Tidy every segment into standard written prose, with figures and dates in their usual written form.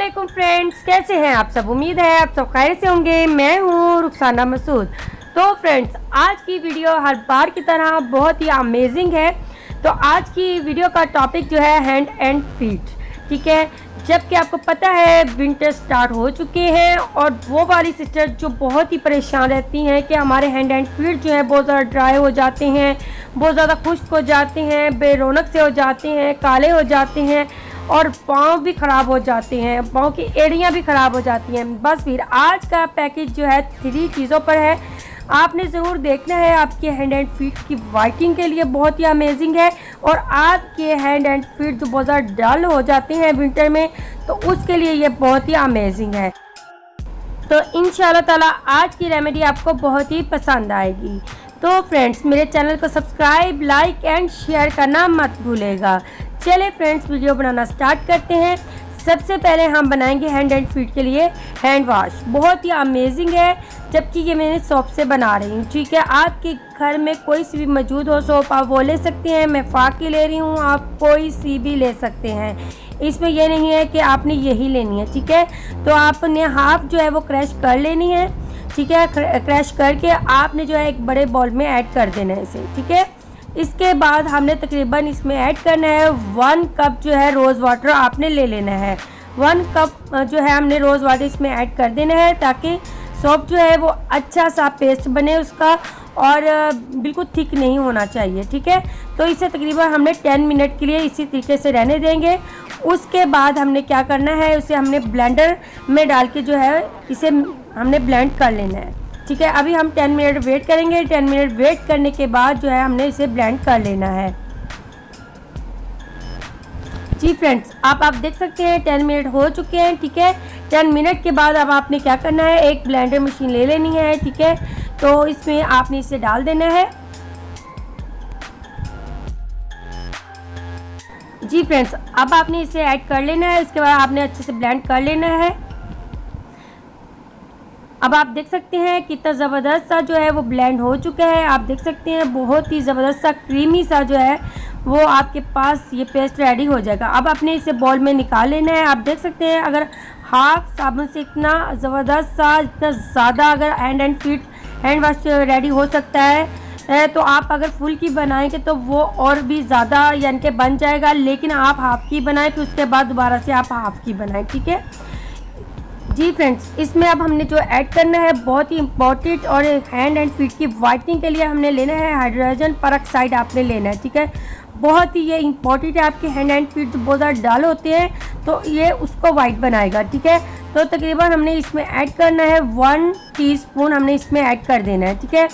वालेकुम फ्रेंड्स, कैसे हैं आप सब। उम्मीद है आप सब खैर से होंगे। मैं हूँ रुखसाना मसूद। तो फ्रेंड्स, आज की वीडियो हर बार की तरह बहुत ही अमेजिंग है। तो आज की वीडियो का टॉपिक जो है हैंड एंड फीट, ठीक है। जबकि आपको पता है विंटर स्टार्ट हो चुके हैं और वो वाली सिस्टर जो बहुत ही परेशान रहती हैं कि हमारे हैंड एंड फीट जो है बहुत ज़्यादा ड्राई हो जाते हैं, बहुत ज़्यादा खुश्क हो जाते हैं, बेरौनक से हो जाते हैं, काले हो जाते हैं और पाँव भी ख़राब हो जाते हैं, पाँव की एड़ियाँ भी ख़राब हो जाती हैं। बस फिर आज का पैकेज जो है 3 चीज़ों पर है, आपने ज़रूर देखना है। आपके हैंड एंड फीट की वाइटिंग के लिए बहुत ही अमेजिंग है और आपके हैंड एंड फीट जो बहुत ज़्यादा डल हो जाते हैं विंटर में, तो उसके लिए ये बहुत ही अमेजिंग है। तो इंशाल्लाह ताला आज की रेमेडी आपको बहुत ही पसंद आएगी। तो फ्रेंड्स, मेरे चैनल को सब्सक्राइब, लाइक एंड शेयर करना मत भूलेगा। चले फ्रेंड्स, वीडियो बनाना स्टार्ट करते हैं। सबसे पहले हम बनाएंगे हैंड एंड फीट के लिए हैंड वॉश। बहुत ही अमेजिंग है, जबकि ये मैंने सोप से बना रही हूँ, ठीक है। आपके घर में कोई सी भी मौजूद हो सोप, आप वो ले सकते हैं। मैं फाक की ले रही हूँ, आप कोई सी भी ले सकते हैं। इसमें यह नहीं है कि आपने यही लेनी है, ठीक है। तो आपने हाफ जो है वो क्रश कर लेनी है, ठीक है। क्रश करके आपने जो है एक बड़े बॉल में ऐड कर देना है इसे, ठीक है। इसके बाद हमने तकरीबन इसमें ऐड करना है 1 कप जो है रोज़ वाटर आपने ले लेना है। 1 कप जो है हमने रोज़ वाटर इसमें ऐड कर देना है ताकि सोप जो है वो अच्छा सा पेस्ट बने उसका, और बिल्कुल थिक नहीं होना चाहिए, ठीक है। तो इसे तकरीबन हमने 10 मिनट के लिए इसी तरीके से रहने देंगे। उसके बाद हमने क्या करना है, उसे हमने ब्लेंडर में डाल के जो है इसे हमने ब्लेंड कर लेना है, ठीक है। अभी हम 10 मिनट वेट करेंगे। 10 मिनट वेट करने के बाद जो है हमने इसे ब्लेंड कर लेना है। जी फ्रेंड्स, आप देख सकते हैं 10 मिनट हो चुके हैं, ठीक है। 10 मिनट के बाद अब आपने क्या करना है, एक ब्लेंडर मशीन ले लेनी है, ठीक है। तो इसमें आपने इसे डाल देना है। जी फ्रेंड्स, अब आपने इसे ऐड कर लेना है। इसके बाद आपने अच्छे से ब्लेंड कर लेना है। अब आप देख सकते हैं कितना ज़बरदस्त सा जो है वो ब्लेंड हो चुका है। आप देख सकते हैं बहुत ही ज़बरदस्त सा क्रीमी सा जो है वो आपके पास ये पेस्ट रेडी हो जाएगा। अब आपने इसे बॉल में निकाल लेना है। आप देख सकते हैं अगर हाफ साबुन से इतना ज़बरदस्त सा, इतना ज़्यादा अगर hand and feet hand wash ready हो सकता है, तो आप अगर फुल की बनाएंगे तो वो और भी ज़्यादा यानी कि बन जाएगा। लेकिन आप हाफ़ की बनाएं, फिर उसके बाद दोबारा से आप हाफ़ की बनाएं, ठीक है। जी फ्रेंड्स, इसमें अब हमने जो ऐड करना है बहुत ही इम्पॉर्टेंट, और हैंड एंड फीट की वाइटनिंग के लिए हमने लेना है हाइड्रोजन पेरोक्साइड आपने लेना है, ठीक है। बहुत ही ये इम्पॉर्टेंट है। आपके हैंड एंड फीट जो बहुत ज़्यादा डल होते हैं तो ये उसको वाइट बनाएगा, ठीक है। तो तकरीबन हमने इसमें ऐड करना है 1 टीस्पून हमने इसमें ऐड कर देना है, ठीक है।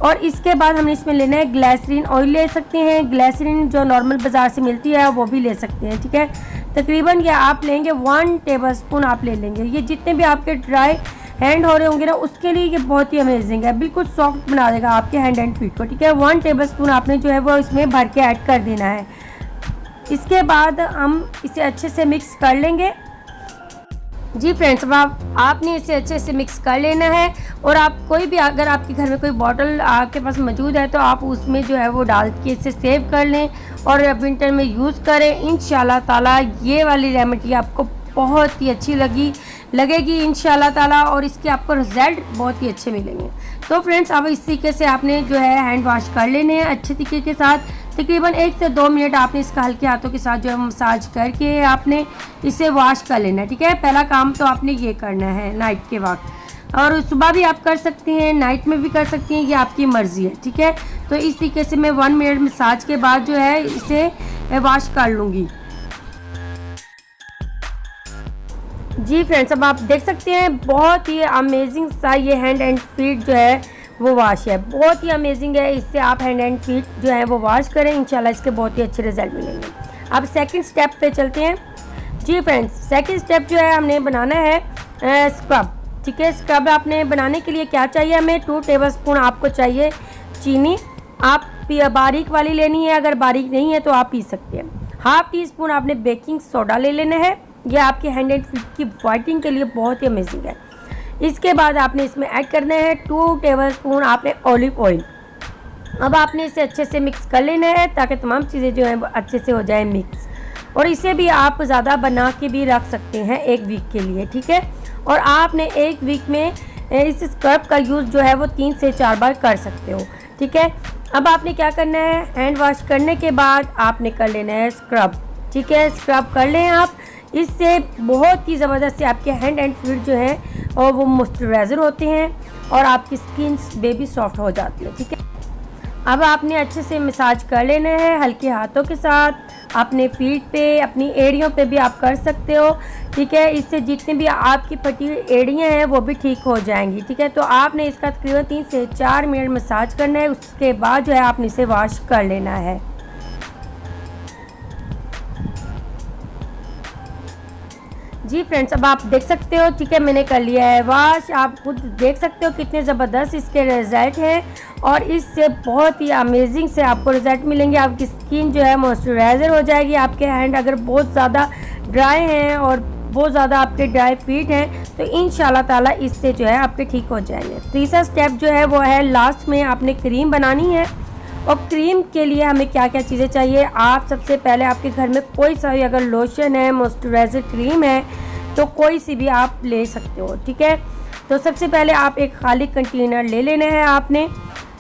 और इसके बाद हमने इसमें लेना है ग्लिसरीन ऑयल ले सकते हैं। ग्लिसरीन जो नॉर्मल बाज़ार से मिलती है वो भी ले सकते हैं, ठीक है। तकरीबन ये आप लेंगे 1 टेबलस्पून आप ले लेंगे। ये जितने भी आपके ड्राई हैंड हो रहे होंगे ना, उसके लिए ये बहुत ही अमेजिंग है, बिल्कुल सॉफ्ट बना देगा आपके हैंड एंड फीट को, ठीक है। 1 टेबलस्पून आपने जो है वो इसमें भर के ऐड कर देना है। इसके बाद हम इसे अच्छे से मिक्स कर लेंगे। जी फ्रेंड्स, अब आपने इसे अच्छे से मिक्स कर लेना है। और आप कोई भी, अगर आपके घर में कोई बॉटल आपके पास मौजूद है तो आप उसमें जो है वो डाल के इसे सेव कर लें और विंटर में यूज़ करें। इंशाल्लाह ताला ये वाली रेमेडी आपको बहुत ही अच्छी लगेगी इंशाल्लाह ताला, और इसके आपको रिजल्ट बहुत ही अच्छे मिलेंगे। तो फ्रेंड्स, अब इस तरीके से आपने जो है हैंड वॉश कर लेने हैं अच्छे तरीके के साथ। तकरीबन 1 से 2 मिनट आपने इसका हल्के हाथों के साथ जो है मसाज करके आपने इसे वॉश कर लेना है, ठीक है। पहला काम तो आपने ये करना है नाइट के वक्त, और सुबह भी आप कर सकते हैं, नाइट में भी कर सकती हैं, ये आपकी मर्ज़ी है, ठीक है। तो इस तरीके से मैं 1 मिनट मसाज के बाद जो है इसे वॉश कर लूँगी। जी फ्रेंड्स, अब आप देख सकते हैं बहुत ही अमेजिंग सा ये हैंड एंड फीट जो है वो वॉश है, बहुत ही अमेजिंग है। इससे आप हैंड एंड फीट जो है वो वॉश करें, इंशाल्लाह इसके बहुत ही अच्छे रिजल्ट मिलेंगे। अब सेकंड स्टेप पे चलते हैं। जी फ्रेंड्स, सेकंड स्टेप जो है हमने बनाना है स्क्रब, ठीक है। स्क्रब आपने बनाने के लिए क्या चाहिए, हमें 2 टेबलस्पून आपको चाहिए चीनी। आप बारीक वाली लेनी है, अगर बारीक नहीं है तो आप पी सकते हैं। हाफ टी-स्पून आपने बेकिंग सोडा ले लेना है, यह आपके हैंड एंड फीट की वाइटिंग के लिए बहुत ही अमेजिंग है। इसके बाद आपने इसमें ऐड करना है 2 टेबलस्पून आपने ऑलिव ऑयल। अब आपने इसे अच्छे से मिक्स कर लेना है ताकि तमाम चीज़ें जो हैं वो अच्छे से हो जाए मिक्स। और इसे भी आप ज़्यादा बना के भी रख सकते हैं 1 वीक के लिए, ठीक है। और आपने 1 वीक में इस स्क्रब का यूज़ जो है वो 3 से 4 बार कर सकते हो, ठीक है। अब आपने क्या करना है, हैंड वॉश करने के बाद आपने कर लेना है स्क्रब, ठीक है। स्क्रब कर लें आप, इससे बहुत ही ज़बरदस्त से आपके हैंड एंड फीट जो है और वो मॉइस्चराइज़र होते हैं और आपकी स्किन बेबी सॉफ्ट हो जाती है, ठीक है। अब आपने अच्छे से मसाज कर लेना है हल्के हाथों के साथ, अपने फीट पे, अपनी एड़ियों पे भी आप कर सकते हो, ठीक है। इससे जितनी भी आपकी फटी हुई एड़ियाँ हैं वो भी ठीक हो जाएंगी, ठीक है। तो आपने इसका तकरीबन 3 से 4 मिनट मसाज करना है, उसके बाद जो है आपने इसे वॉश कर लेना है। जी फ्रेंड्स, अब आप देख सकते हो, ठीक है, मैंने कर लिया है वॉश। आप खुद देख सकते हो कितने ज़बरदस्त इसके रिज़ल्ट हैं और इससे बहुत ही अमेजिंग से आपको रिज़ल्ट मिलेंगे। आपकी स्किन जो है मॉइस्चराइज़र हो जाएगी। आपके हैंड अगर बहुत ज़्यादा ड्राई हैं और बहुत ज़्यादा आपके ड्राई फीट हैं तो इंशाल्लाह ताला इससे जो है आपके ठीक हो जाएंगे। तीसरा स्टेप जो है वो है लास्ट में आपने क्रीम बनानी है। और क्रीम के लिए हमें क्या क्या चीज़ें चाहिए, आप सबसे पहले आपके घर में कोई सा भी अगर लोशन है, मॉइस्चराइज़र क्रीम है तो कोई सी भी आप ले सकते हो, ठीक है। तो सबसे पहले आप एक खाली कंटेनर ले लेना है आपने,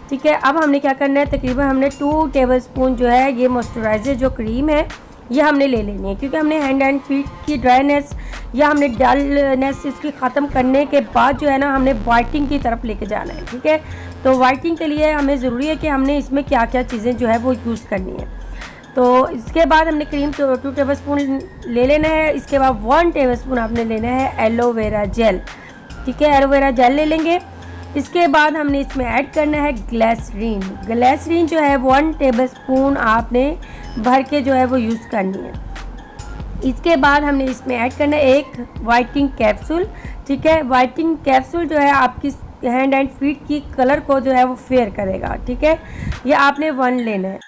ठीक है। अब हमने क्या करना है, तकरीबन हमने 2 टेबलस्पून जो है ये मॉइस्चराइज़र जो क्रीम है ये हमने ले लेनी है, क्योंकि हमने हैंड एंड फीट की ड्राइनेस या हमने डलनेस इसकी ख़त्म करने के बाद जो है ना हमने वाइटिंग की तरफ लेके जाना है, ठीक है। तो वाइटिंग के लिए हमें ज़रूरी है कि हमने इसमें क्या क्या चीज़ें जो है वो यूज़ करनी है। तो इसके बाद हमने क्रीम 2 टेबलस्पून ले लेना है। इसके बाद 1 टेबलस्पून आपने लेना है एलोवेरा जेल, ठीक है, एलोवेरा जेल ले लेंगे। इसके बाद हमने इसमें ऐड करना है ग्लिसरीन। ग्लिसरीन जो है 1 टेबलस्पून आपने भर के जो है वो यूज़ करनी है। इसके बाद हमने इसमें ऐड करना है एक वाइटनिंग कैप्सूल, ठीक है। वाइटनिंग कैप्सूल जो है आपकी हैंड एंड फीट की कलर को जो है वो फेयर करेगा, ठीक है। ये आपने 1 लेना है।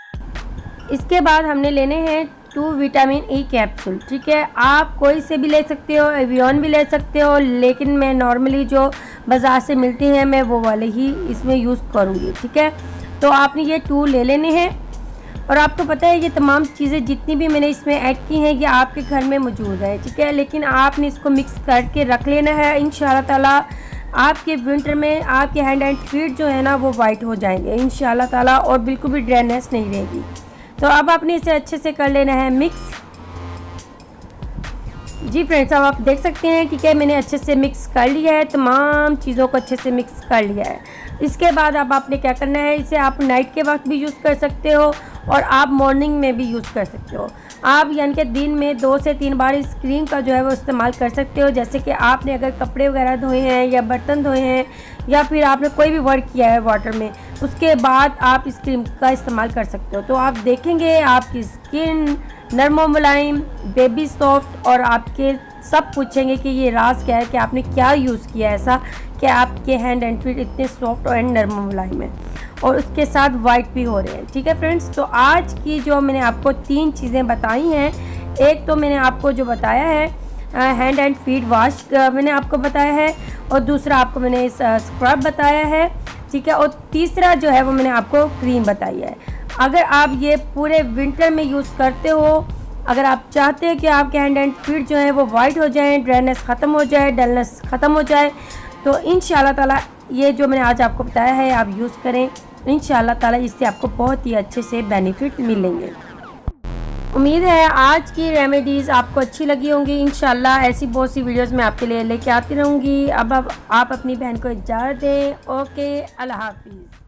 इसके बाद हमने लेने हैं 2 विटामिन ई कैप्सूल, ठीक है। आप कोई से भी ले सकते हो, एवियन भी ले सकते हो, लेकिन मैं नॉर्मली जो बाज़ार से मिलती हैं मैं वो वाले ही इसमें यूज़ करूँगी, ठीक है। तो आपने ये 2 ले लेने हैं। और आपको पता है ये तमाम चीज़ें जितनी भी मैंने इसमें ऐड की हैं ये आपके घर में मौजूद है, ठीक है। लेकिन आपने इसको मिक्स करके रख लेना है। इंशाल्लाह ताला आपके विंटर में आपके हैंड एंड फीट जो है ना वो वाइट हो जाएंगे इंशाल्लाह ताला, और बिल्कुल भी ड्राइनेस नहीं रहेगी। तो अब आपने इसे अच्छे से कर लेना है मिक्स। जी फ्रेंड्स, अब आप देख सकते हैं कि क्या मैंने अच्छे से मिक्स कर लिया है, तमाम चीज़ों को अच्छे से मिक्स कर लिया है। इसके बाद अब आपने क्या करना है, इसे आप नाइट के वक्त भी यूज़ कर सकते हो और आप मॉर्निंग में भी यूज़ कर सकते हो। आप यानी कि दिन में 2 से 3 बार इस क्रीम का जो है वो इस्तेमाल कर सकते हो। जैसे कि आपने अगर कपड़े वगैरह धोए हैं या बर्तन धोए हैं या फिर आपने कोई भी वर्क किया है वाटर में, उसके बाद आप इस क्रीम का इस्तेमाल कर सकते हो। तो आप देखेंगे आपकी स्किन नरम व मुलायम, बेबी सॉफ्ट, और आपके सब पूछेंगे कि ये राज क्या है, कि आपने क्या यूज़ किया ऐसा कि आपके हैंड एंड फीट इतने सॉफ्ट और नरम व मुलायम है, और उसके साथ वाइट भी हो रहे हैं, ठीक है फ्रेंड्स। तो आज की जो मैंने आपको 3 चीज़ें बताई हैं, एक तो मैंने आपको जो बताया है हैंड एंड फीट वॉश मैंने आपको बताया है, और दूसरा आपको मैंने स्क्रब बताया है, ठीक है, और तीसरा जो है वो मैंने आपको क्रीम बताई है। अगर आप ये पूरे विंटर में यूज़ करते हो, अगर आप चाहते हैं कि आपके हैंड एंड फीट जो है वो वाइट हो जाएं, ड्राइनेस ख़त्म हो जाए, डलनेस ख़त्म हो जाए, तो इंशाल्लाह ताला ये जो मैंने आज आपको बताया है आप यूज़ करें। इंशाल्लाह ताला इससे आपको बहुत ही अच्छे से बेनिफिट मिलेंगे। उम्मीद है आज की रेमेडीज़ आपको अच्छी लगी होंगी। इंशाल्लाह ऐसी बहुत सी वीडियोस मैं आपके लिए लेके आती रहूँगी। अब आप अपनी बहन को इजाज़त दें। ओके, अल्लाह हाफिज़।